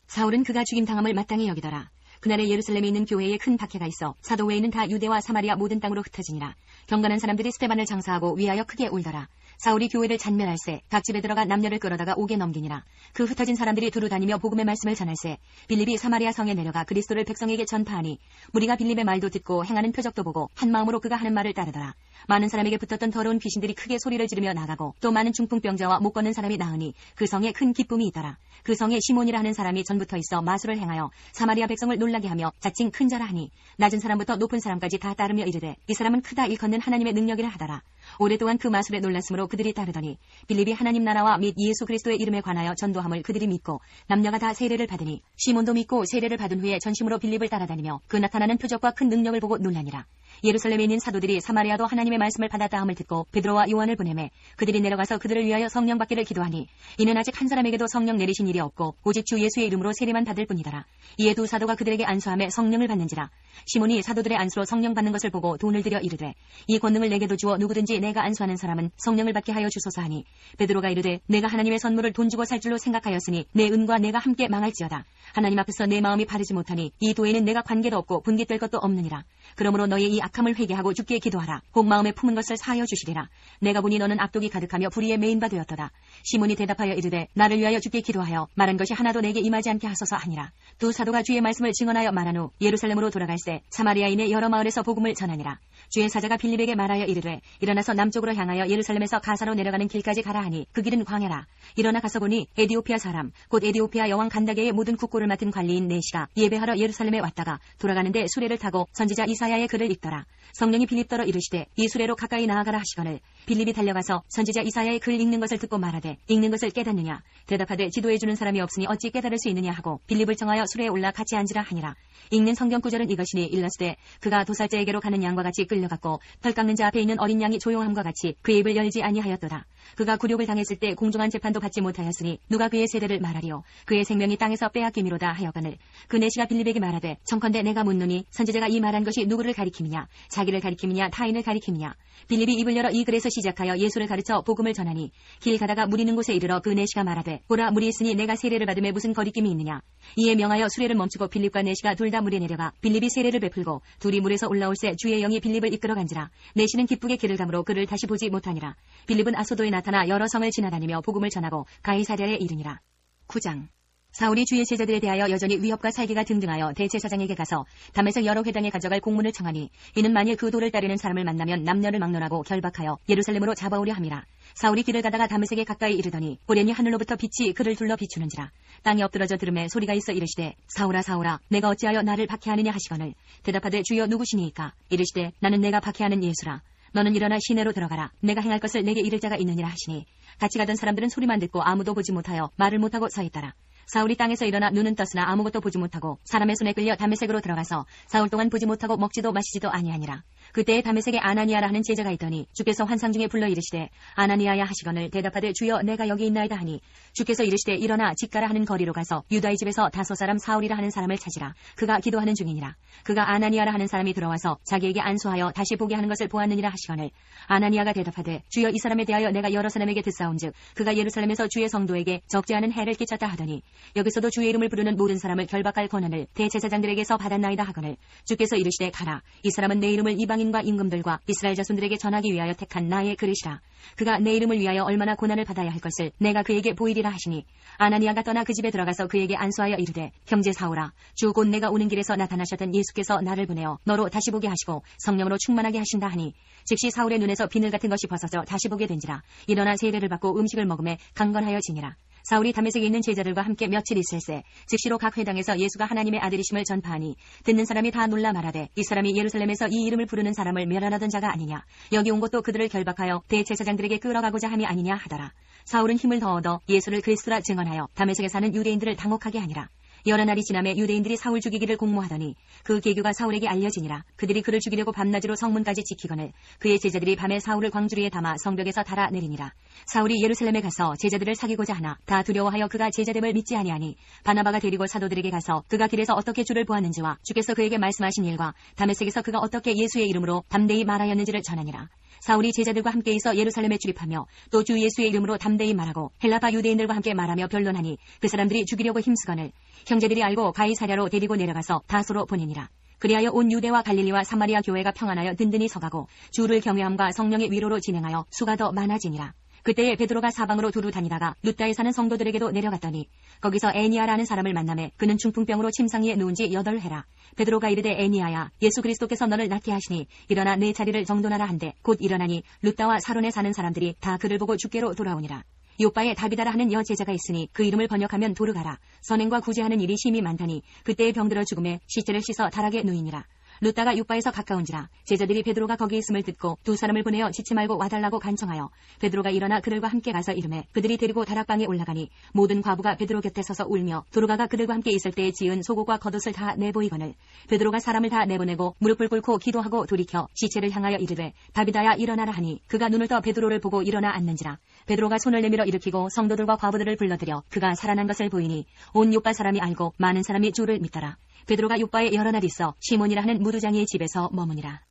사울은 그가 죽임당함을 마땅히 여기더라. 그날에 예루살렘에 있는 교회에 큰 박해가 있어 사도 외에는 다 유대와 사마리아 모든 땅으로 흩어지니라. 경건한 사람들이 스데반을 장사하고 위하여 크게 울더라. 사울이 교회를 잔멸할세 각 집에 들어가 남녀를 끌어다가 옥에 넘기니라. 그 흩어진 사람들이 두루 다니며 복음의 말씀을 전할세 빌립이 사마리아 성에 내려가 그리스도를 백성에게 전파하니 무리가 빌립의 말도 듣고 행하는 표적도 보고 한 마음으로 그가 하는 말을 따르더라. 많은 사람에게 붙었던 더러운 귀신들이 크게 소리를 지르며 나가고 또 많은 중풍병자와 못 걷는 사람이 나으니 그 성에 큰 기쁨이 있더라. 그 성에 시몬이라 하는 사람이 전부터 있어 마술을 행하여 사마리아 백성을 놀라게 하며 자칭 큰 자라 하니 낮은 사람부터 높은 사람까지 다 따르며 이르되 이 사람은 크다 일컫는 하나님의 능력이라 하더라. 오랫동안 그 마술에 놀랐으므로 그들이 따르더니 빌립이 하나님 나라와 및 예수 그리스도의 이름에 관하여 전도함을 그들이 믿고 남녀가 다 세례를 받으니 시몬도 믿고 세례를 받은 후에 전심으로 빌립을 따라다니며 그 나타나는 표적과 큰 능력을 보고 놀라니라. 예루살렘에 있는 사도들이 사마리아도 하나님의 말씀을 받았다 함을 듣고 베드로와 요한을 보내매 그들이 내려가서 그들을 위하여 성령 받기를 기도하니 이는 아직 한 사람에게도 성령 내리신 일이 없고 오직 주 예수의 이름으로 세례만 받을 뿐이더라. 이에 두 사도가 그들에게 안수하며 성령을 받는지라. 시몬이 사도들의 안수로 성령 받는 것을 보고 돈을 들여 이르되 이 권능을 내게도 주어 누구든지 내가 안수하는 사람은 성령을 받게 하여 주소서 하니 베드로가 이르되 내가 하나님의 선물을 돈 주고 살 줄로 생각하였으니 내 은과 내가 함께 망할지어다. 하나님 앞에서 내 마음이 바르지 못하니 이 도에는 내가 관계도 없고 분깃될 것도 없느니라. 그러므로 너의 이 악함을 회개하고 주께 기도하라. 혹 마음에 품은 것을 사하여 주시리라. 내가 보니 너는 악독이 가득하며 불의에 매인 바 되었도다. 시몬이 대답하여 이르되 나를 위하여 주께 기도하여 말한 것이 하나도 내게 임하지 않게 하소서 하니라. 두 사도가 주의 말씀을 증언하여 말한 후 예루살렘으로 돌아갈새 사마리아인의 여러 마을에서 복음을 전하니라. 주의 사자가 빌립에게 말하여 이르되 일어나서 남쪽으로 향하여 예루살렘에서 가사로 내려가는 길까지 가라 하니 그 길은 광야라. 일어나 가서 보니 에디오피아 사람 곧 에디오피아 여왕 간다게의 모든 국고를 맡은 관리인 네시가 예배하러 예루살렘에 왔다가 돌아가는데 수레를 타고 선지자 이사야의 글을 읽더라. 성령이 빌립더러 이르시되 이 수레로 가까이 나아가라 하시거늘 빌립이 달려가서 선지자 이사야의 글 읽는 것을 듣고 말하되 읽는 것을 깨닫느냐. 대답하되 지도해주는 사람이 없으니 어찌 깨달을 수 있느냐 하고 빌립을 청하여 수레에 올라 같이 앉으라 하니라. 읽는 성경 구절은 이것이니 일러스되 그가 도살자에게로 가는 양과 같이 끌려갔고 털 깎는 자 앞에 있는 어린 양이 조용함과 같이 그의 입을 열지 아니하였도다. 그가 굴욕을 당했을 때 공정한 재판도 받지 못하였으니 누가 그의 세대를 말하리요. 그의 생명이 땅에서 빼앗김이로다 하여거늘 그 내시가 빌립에게 말하되 청컨대 내가 묻노니 선지자가 이 말한 것이 누구를 가리킴이냐 자기를 가리킴이냐 타인을 가리킴이냐. 빌립이 입을 열어 이 글에서 시작하여 예수를 가르쳐 복음을 전하니 길 가다가 물 있는 곳에 이르러 그 내시가 말하되 보라 물이 있으니 내가 세례를 받음에 무슨 거리낌이 있느냐. 이에 명하여 수레를 멈추고 빌립과 내시가 둘 다 물에 내려가 빌립이 세례를 베풀고 둘이 물에서 올라올새 주의 영이 빌립을 이끌어 간지라. 내시는 기쁘게 길을 가므로 그를 다시 보지 못하니라. 빌립은 아소도에 나타나 여러 성을 지나다니며 복음을 전하고 가이사랴에 이르니라. 9장. 사울이 주의 제자들에 대하여 여전히 위협과 살기가 등등하여 대제사장에게 가서 다메섹 여러 회당에 가져갈 공문을 청하니 이는 만일 그 도를 따르는 사람을 만나면 남녀를 막론하고 결박하여 예루살렘으로 잡아오려 함이라. 사울이 길을 가다가 다메섹에 가까이 이르더니 보려니 하늘로부터 빛이 그를 둘러 비추는지라. 땅에 엎드러져 들음에 소리가 있어 이르시되 사울아 사울아 내가 어찌하여 나를 박해하느냐 하시거늘 대답하되 주여 누구시니이까. 이르시되 나는 내가 박해하는 예수라. 너는 일어나 시내로 들어가라. 내가 행할 것을 내게 이를 자가 있느니라 하시니 같이 가던 사람들은 소리만 듣고 아무도 보지 못하여 말을 못하고 서 있더라. 사울이 땅에서 일어나 눈은 떴으나 아무것도 보지 못하고 사람의 손에 끌려 다메섹으로 들어가서 사울 동안 보지 못하고 먹지도 마시지도 아니하니라. 그때에 다메섹에 아나니아라 하는 제자가 있더니 주께서 환상 중에 불러 이르시되 아나니아야 하시거늘 대답하되 주여 내가 여기 있나이다 하니 주께서 이르시되 일어나 집가라 하는 거리로 가서 유다의 집에서 다소 사람 사울이라 하는 사람을 찾으라. 그가 기도하는 중이니라. 그가 아나니아라 하는 사람이 들어와서 자기에게 안수하여 다시 보게 하는 것을 보았느니라 하시거늘 아나니아가 대답하되 주여 이 사람에 대하여 내가 여러 사람에게 듣사온즉 그가 예루살렘에서 주의 성도에게 적지 않은 해를 끼쳤다 하더니 여기서도 주의 이름을 부르는 모든 사람을 결박할 권한을 대제사장들에게서 받았나이다 하거늘 주께서 이르시되 가라. 이 사람은 내 이름을 이방인과 임금들과 이스라엘 자손들에게 전하기 위하여 택한 나의 그릇이라. 그가 내 이름을 위하여 얼마나 고난을 받아야 할 것을 내가 그에게 보이리라 하시니 아나니아가 떠나 그 집에 들어가서 그에게 안수하여 이르되 형제 사울아 주 곧 내가 오는 길에서 나타나셨던 예수께서 나를 보내어 너로 다시 보게 하시고 성령으로 충만하게 하신다 하니 즉시 사울의 눈에서 비늘 같은 것이 벗어져 다시 보게 된지라. 일어나 세례를 받고 음식을 먹음에 강건하여 지니라. 사울이 다메섹에 있는 제자들과 함께 며칠 있을새 즉시로 각 회당에서 예수가 하나님의 아들이심을 전파하니 듣는 사람이 다 놀라 말하되 이 사람이 예루살렘에서 이 이름을 부르는 사람을 멸하던 자가 아니냐. 여기 온 것도 그들을 결박하여 대제사장들에게 끌어가고자 함이 아니냐 하더라. 사울은 힘을 더 얻어 예수를 그리스도라 증언하여 다메섹에 사는 유대인들을 당혹하게 하니라. 여러 날이 지남에 유대인들이 사울 죽이기를 공모하더니 그 계교가 사울에게 알려지니라. 그들이 그를 죽이려고 밤낮으로 성문까지 지키거늘 그의 제자들이 밤에 사울을 광주리에 담아 성벽에서 달아내리니라. 사울이 예루살렘에 가서 제자들을 사귀고자 하나 다 두려워하여 그가 제자됨을 믿지 아니하니 바나바가 데리고 사도들에게 가서 그가 길에서 어떻게 주를 보았는지와 주께서 그에게 말씀하신 일과 다메섹에서 그가 어떻게 예수의 이름으로 담대히 말하였는지를 전하니라. 사울이 제자들과 함께 있어 예루살렘에 출입하며 또 주 예수의 이름으로 담대히 말하고 헬라파 유대인들과 함께 말하며 변론하니 그 사람들이 죽이려고 힘쓰거늘 형제들이 알고 가이사랴로 데리고 내려가서 다소로 보내니라. 그리하여 온 유대와 갈릴리와 사마리아 교회가 평안하여 든든히 서가고 주를 경외함과 성령의 위로로 진행하여 수가 더 많아지니라. 그때에 베드로가 사방으로 두루 다니다가 룻다에 사는 성도들에게도 내려갔더니 거기서 애니아라는 사람을 만나매 그는 중풍병으로 침상 위에 누운 지 8회라. 베드로가 이르되 애니아야 예수 그리스도께서 너를 낫게 하시니 일어나 내 자리를 정돈하라 한데 곧 일어나니 룻다와 사론에 사는 사람들이 다 그를 보고 주께로 돌아오니라. 요빠에 다비다라 하는 여제자가 있으니 그 이름을 번역하면 도르가라. 선행과 구제하는 일이 심히 많다니 그때에 병들어 죽음에 시체를 씻어 다락에 누이니라. 룻다가 요빠에서 가까운지라 제자들이 베드로가 거기 있음을 듣고 두 사람을 보내어 지치 말고 와달라고 간청하여 베드로가 일어나 그들과 함께 가서 이르매 그들이 데리고 다락방에 올라가니 모든 과부가 베드로 곁에 서서 울며 도르가가 그들과 함께 있을 때에 지은 속옷과 겉옷을 다 내보이거늘 베드로가 사람을 다 내보내고 무릎을 꿇고 기도하고 돌이켜 시체를 향하여 이르되 다비다야 일어나라 하니 그가 눈을 떠 베드로를 보고 일어나 앉는지라. 베드로가 손을 내밀어 일으키고 성도들과 과부들을 불러들여 그가 살아난 것을 보이니 온 요빠 사람이 알고 많은 사람이 주를 믿더라. 베드로가 요빠에 여러 날 있어 시몬이라 하는 무두장이의 집에서 머무니라.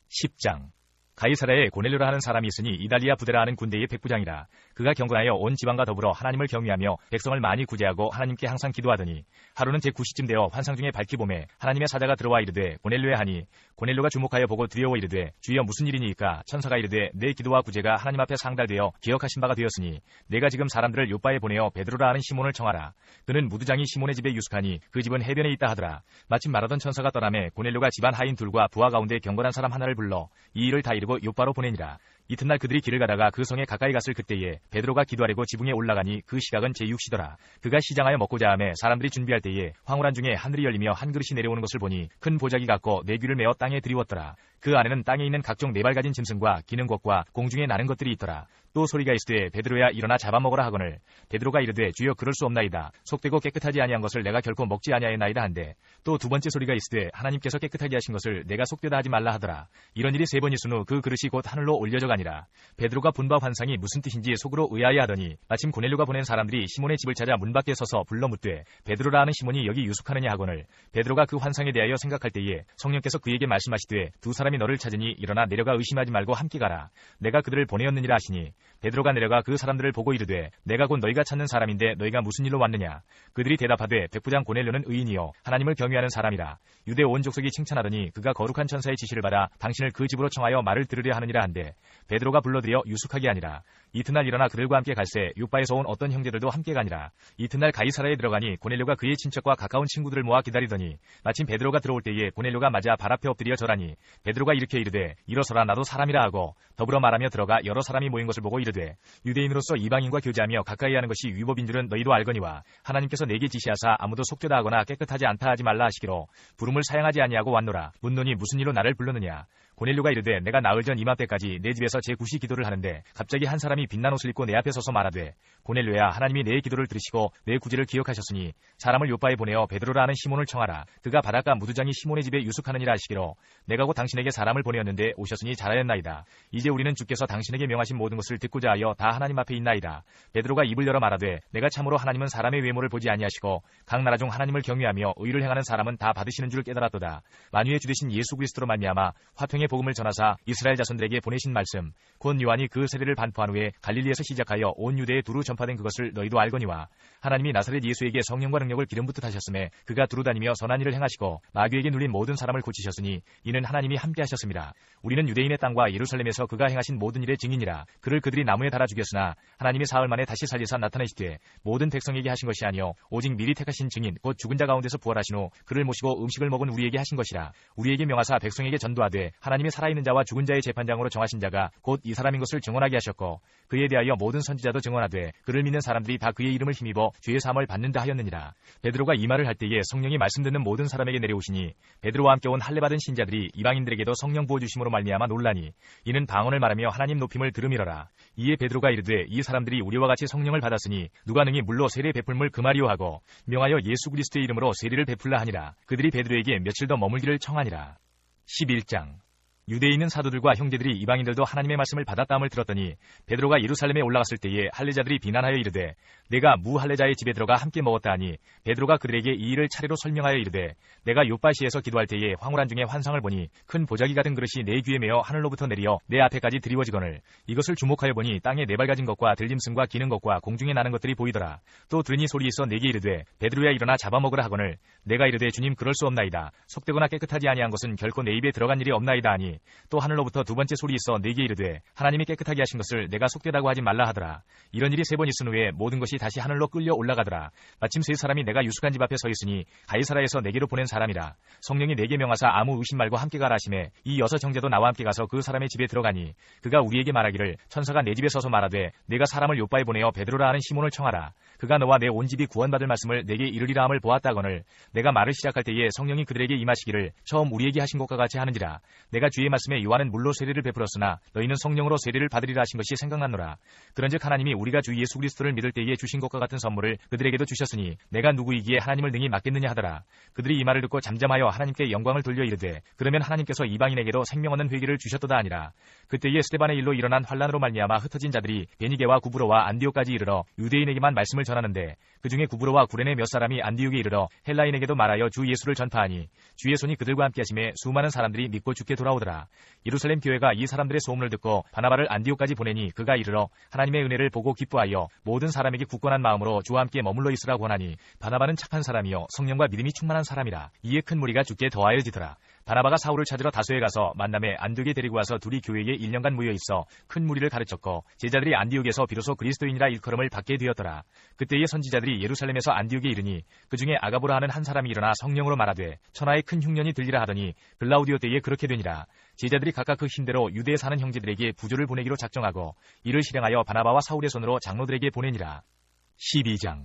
10장. 가이사랴에 고넬료라 하는 사람이 있으니 이달리아 부대라 하는 군대의 백부장이라. 그가 경건하여 온 지방과 더불어 하나님을 경외하며 백성을 많이 구제하고 하나님께 항상 기도하더니 하루는 제9시쯤 되어 환상 중에 밝히 보매 하나님의 사자가 들어와 이르되 고넬료에 하니 고넬료가 주목하여 보고 두려워 이르되 주여 무슨 일이니이까. 천사가 이르되 내 기도와 구제가 하나님 앞에 상달되어 기억하신 바가 되었으니 내가 지금 사람들을 요빠에 보내어 베드로라 하는 시몬을 청하라. 그는 무두장이 시몬의 집에 유숙하니 그 집은 해변에 있다 하더라. 마침 말하던 천사가 떠나매 고넬료가 집안 하인 둘과 부하 가운데 경건한 사람 하나를 불러 이 일을 다 이루고 요빠로 보내니라. 이튿날 그들이 길을 가다가 그 성에 가까이 갔을 그때에 베드로가 기도하려고 지붕에 올라가니 그 시각은 제6시더라. 그가 시장하여 먹고자 하매 사람들이 준비할 때에 황홀한 중에 하늘이 열리며 한 그릇이 내려오는 것을 보니 큰 보자기 같고 네 귀를 메어 땅에 들이웠더라. 그 안에는 땅에 있는 각종 네 발 가진 짐승과 기는 것과 공중에 나는 것들이 있더라. 또 소리가 있으되 베드로야 일어나 잡아먹으라 하거늘 베드로가 이르되 주여 그럴 수 없나이다. 속되고 깨끗하지 아니한 것을 내가 결코 먹지 아니하였나이다 한데 또 두 번째 소리가 있으되 하나님께서 깨끗하게 하신 것을 내가 속되다 하지 말라 하더라. 이런 일이 3번 있은 후 그 그릇이 곧 하늘로 올려져 가니라. 베드로가 본 바 환상이 무슨 뜻인지 속으로 의아해하더니 마침 고넬료가 보낸 사람들이 시몬의 집을 찾아 문 밖에 서서 불러 묻되 베드로라 하는 시몬이 여기 유숙하느냐 하거늘 베드로가 그 환상에 대하여 생각할 때에 성령께서 그에게 말씀하시되 두 사람이 너를 찾으니 일어나 내려가 의심하지 말고 함께 가라. 내가 그들을 보내었느니라 하시니 베드로가 내려가 그 사람들을 보고 이르되 내가 곧 너희가 찾는 사람인데 너희가 무슨 일로 왔느냐. 그들이 대답하되 백부장 고넬료는 의인이요 하나님을 경외하는 사람이라. 유대 온 족속이 칭찬하더니 그가 거룩한 천사의 지시를 받아 당신을 그 집으로 청하여 말을 들으려 하느니라 한데 베드로가 불러들여 유숙하게 하니라. 이튿날 일어나 그들과 함께 갈새 요빠에서 온 어떤 형제들도 함께 가니라. 이튿날 가이사랴에 들어가니 고넬료가 그의 친척과 가까운 친구들을 모아 기다리더니 마침 베드로가 들어올 때에 고넬료가 맞아 발 앞에 엎드려 절하니 베드로가 일으켜 이르되 일어서라 나도 사람이라 하고 더불어 말하며 들어가 여러 사람이 모인 것을 보고 이르되 유대인으로서 이방인과 교제하며 가까이 하는 것이 위법인 줄은 너희도 알거니와 하나님께서 내게 지시하사 아무도 속되다 하거나 깨끗하지 않다 하지 말라 하시기로 부름을 사양하지 아니하고 왔노라. 묻노니 무슨 일로 나를 불렀느냐. 고넬료가 이르되 내가 나흘 전 이맘때까지 내 집에서 제9시 기도를 하는데 갑자기 한 사람이 빛난 옷을 입고 내 앞에 서서 말하되 고넬료야 하나님이 내 기도를 들으시고 내 구제를 기억하셨으니 사람을 요빠에 보내어 베드로라 하는 시몬을 청하라. 그가 바닷가 무두장이 시몬의 집에 유숙하느니라 하시기로 내가 곧 당신에게 사람을 보내었는데 오셨으니 잘하였나이다. 이제 우리는 주께서 당신에게 명하신 모든 것을 듣고자 하여 다 하나님 앞에 있나이다. 베드로가 입을 열어 말하되 내가 참으로 하나님은 사람의 외모를 보지 아니하시고 각 나라 중 하나님을 경외하며 의를 행하는 사람은 다 받으시는 줄 깨달았도다. 만유의 주 되신 예수 그리스도로 말미암아 화평의 복음을 전하사 이스라엘 자손들에게 보내신 말씀 곧 요한이 그 세례를 반포한 후에 갈릴리에서 시작하여 온 유대에 두루 전파된 그것을 너희도 알거니와 하나님이 나사렛 예수에게 성령과 능력을 기름 붓듯 하셨음에 그가 두루 다니며 선한 일을 행하시고 마귀에게 눌린 모든 사람을 고치셨으니 이는 하나님이 함께 하셨습니다. 우리는 유대인의 땅과 예루살렘에서 그가 행하신 모든 일의 증인이라. 그를 그들이 나무에 달아 죽였으나 하나님이 사흘 만에 다시 살리사 나타내시되 모든 백성에게 하신 것이 아니요 오직 미리 택하신 증인 곧 죽은 자 가운데서 부활하신 후 그를 모시고 음식을 먹은 우리에게 하신 것이라. 우리에게 명하사 백성에게 전도하되 하나님 하나님이 살아있는 자와 죽은 자의 재판장으로 정하신 자가 곧 이 사람인 것을 증언하게 하셨고 그에 대하여 모든 선지자도 증언하되 그를 믿는 사람들이 다 그의 이름을 힘입어 죄의 사함을 받는다 하였느니라. 베드로가 이 말을 할 때에 성령이 말씀 듣는 모든 사람에게 내려오시니 베드로와 함께 온 할례 받은 신자들이 이방인들에게도 성령 부어 주심으로 말미암아 놀라니 이는 방언을 말하며 하나님 높임을 들음이러라. 이에 베드로가 이르되 이 사람들이 우리와 같이 성령을 받았으니 누가 능히 물로 세례 베풀물 금하리요 하고 명하여 예수 그리스도의 이름으로 세례를 베풀라 하니라. 그들이 베드로에게 며칠 더 머물기를 청하니라. 11장 유대에 있는 사도들과 형제들이 이방인들도 하나님의 말씀을 받았다함을 들었더니 베드로가 예루살렘에 올라갔을 때에 할례자들이 비난하여 이르되 내가 무할례자의 집에 들어가 함께 먹었다 하니 베드로가 그들에게 이 일을 차례로 설명하여 이르되 내가 요빠시에서 기도할 때에 황홀한 중에 환상을 보니 큰 보자기 같은 그릇이 내 귀에 메어 하늘로부터 내리어 내 앞에까지 드리워지거늘 이것을 주목하여 보니 땅에 네 발 가진 것과 들짐승과 기는 것과 공중에 나는 것들이 보이더라. 또 들으니 소리 있어 내게 이르되 베드로야 일어나 잡아먹으라 하거늘 내가 이르되 주님 그럴 수 없나이다. 속되거나 깨끗하지 아니한 것은 결코 내 입에 들어간 일이 없나이다 하니 또 하늘로부터 두 번째 소리 있어 내게 이르되 하나님이 깨끗하게 하신 것을 내가 속되다고 하지 말라 하더라. 이런 일이 세 번 있은 후에 모든 것이 다시 하늘로 끌려 올라가더라. 마침 세 사람이 내가 유숙한 집 앞에 서 있으니 가이사라에서 내게로 보낸 사람이라. 성령이 내게 명하사 아무 의심 말고 함께 가라 하시매 이 여섯 형제도 나와 함께 가서 그 사람의 집에 들어가니 그가 우리에게 말하기를 천사가 내 집에 서서 말하되 내가 사람을 요빠에 보내어 베드로라 하는 시몬을 청하라. 그가 너와 내 온 집이 구원받을 말씀을 내게 이르리라 함을 보았다거늘 내가 말을 시작할 때에 성령이 그들에게 임하시기를 처음 우리에게 하신 것과 같이 하는지라. 내가 주의 말씀에 요한은 물로 세례를 베풀었으나 너희는 성령으로 세례를 받으리라 하신 것이 생각났노라. 그런즉 하나님이 우리가 주 예수 그리스도를 믿을 때에 주신 것과 같은 선물을 그들에게도 주셨으니 내가 누구이기에 하나님을 능히 맡겠느냐 하더라. 그들이 이 말을 듣고 잠잠하여 하나님께 영광을 돌려 이르되 그러면 하나님께서 이방인에게도 생명 얻는 회개를 주셨도다 하니라. 그때에 스데반의 일로 일어난 환란으로 말미암아 흩어진 자들이 베니게와 구브로와 안디옥까지 이르러 유대인에게만 말씀을 전하는데 그중에 구브로와 구레네 몇 사람이 안디옥에 이르러 헬라인에게도 말하여 주 예수를 전파하니 주의 손이 그들과 함께 하심에 수많은 사람들이 믿고 주께 돌아오더라. 예루살렘 교회가 이 사람들의 소문을 듣고 바나바를 안디옥까지 보내니 그가 이르러 하나님의 은혜를 보고 기뻐하여 모든 사람에게 굳건한 마음으로 주와 함께 머물러 있으라 권하니 바나바는 착한 사람이요 성령과 믿음이 충만한 사람이라. 이에 큰 무리가 주께 더하여지더라. 바나바가 사울을 찾으러 다소에 가서 만남에 안디옥에 데리고 와서 둘이 교회에 1년간 모여 있어 큰 무리를 가르쳤고 제자들이 안디옥에서 비로소 그리스도인이라 일컬음을 받게 되었더라. 그때의 선지자들이 예루살렘에서 안디옥에 이르니 그중에 아가보라 하는 한 사람이 일어나 성령으로 말하되 천하의 큰 흉년이 들리라 하더니 글라우디오 때에 그렇게 되니라. 제자들이 각각 그 힘대로 유대에 사는 형제들에게 부조를 보내기로 작정하고 이를 실행하여 바나바와 사울의 손으로 장로들에게 보내니라. 12장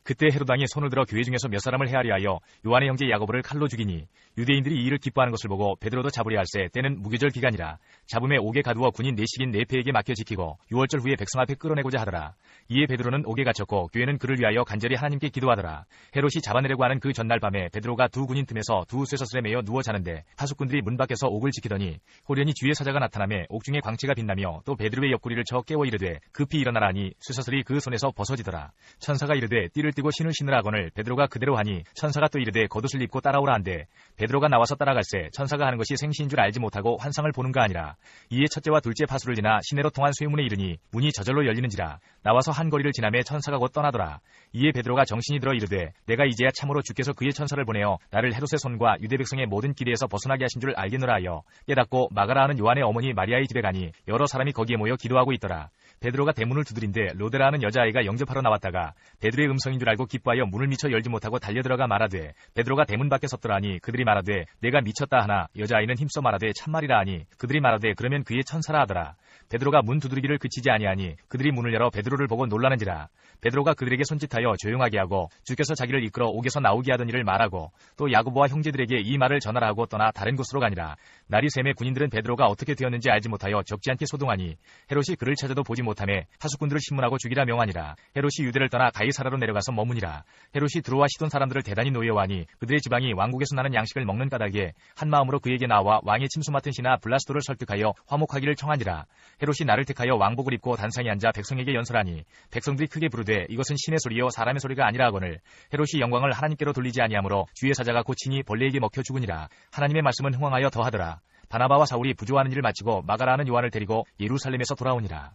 그때 헤로당이 손을 들어 교회 중에서 몇 사람을 헤아려 하여 요한의 형제 야고보를 칼로 죽이니 유대인들이 이 일을 기뻐하는 것을 보고 베드로도 잡으려 할세 때는 무교절 기간이라. 잡음에 옥에 가두어 군인 내식인 네페에게 맡겨 지키고 6월절 후에 백성 앞에 끌어내고자 하더라. 이에 베드로는 옥에 갇혔고 교회는 그를 위하여 간절히 하나님께 기도하더라. 헤롯이 잡아내려고 하는 그 전날 밤에 베드로가 두 군인 틈에서 두 쇠사슬에 매여 누워 자는데 하숙군들이 문 밖에서 옥을 지키더니 호련히 주의 사자가 나타나며 옥중에 광채가 빛나며 또 베드로의 옆구리를 쳐 깨워 이르되 급히 일어나라 하니 쇠사슬이 그 손에서 벗어지더라. 천사가 이르되 띠를 띠고 신을 신으라 하거늘 베드로가 그대로 하니 천사가 또 이르되 겉옷을 입고 따라오라 한대 베드로가 나와서 따라갈새 천사가 하는 것이 생시인 줄 알지 못하고 환상을 보는가 아니라. 이에 첫째와 둘째 파수를 지나 시내로 통한 쇠문에 이르니 문이 저절로 열리는지라. 나와서 한 거리를 지나매 천사가 곧 떠나더라. 이에 베드로가 정신이 들어 이르되 내가 이제야 참으로 주께서 그의 천사를 보내어 나를 헤롯의 손과 유대 백성의 모든 기대에서 벗어나게 하신 줄 알겠노라 하여 깨닫고 마가라 하는 요한의 어머니 마리아의 집에 가니 여러 사람이 거기에 모여 기도하고 있더라. 베드로가 대문을 두드린데 로데라 하는 여자아이가 영접하러 나왔다가 베드로의 음성인 줄 알고 기뻐하여 문을 미쳐 열지 못하고 달려들어가 말하되 베드로가 대문 밖에 섰더라 하니 그들이 말하되 내가 미쳤다 하나 여자아이는 힘써 말하되 참말이라 하니 그들이 말하되 그러면 그의 천사라 하더라. 베드로가 문 두드리기를 그치지 아니하니 그들이 문을 열어 베드로를 보고 놀라는지라. 베드로가 그들에게 손짓하여 조용하게 하고 주께서 자기를 이끌어 옥에서 나오게 하던 일을 말하고 또 야고보와 형제들에게 이 말을 전하라 하고 떠나 다른 곳으로 가니라. 날이 새매 군인들은 베드로가 어떻게 되었는지 알지 못하여 적지 않게 소동하니 헤롯이 그를 찾아도 보지 못하매 하숙군들을 신문하고 죽이라 명하니라. 헤롯이 유대를 떠나 가이사라로 내려가서 머무니라. 헤롯이 두로와 시돈 사람들을 대단히 노여워하니 그들의 지방이 왕국에서 나는 양식을 먹는 까닭에 한 마음으로 그에게 나와 왕의 침수 맡은 신하 블라스도를 설득하여 화목하기를 청하니라. 헤롯이 나를 택하여 왕복을 입고 단상에 앉아 백성에게 연설하니 백성들이 크게 부르되 이것은 신의 소리요 사람의 소리가 아니라 하거늘 헤롯이 영광을 하나님께로 돌리지 아니하므로 주의 사자가 고치니 벌레에게 먹혀 죽으니라. 하나님의 말씀은 흥황하여 더하더라. 바나바와 사울이 부조하는 일을 마치고 마가라 하는 요한을 데리고 예루살렘에서 돌아오니라.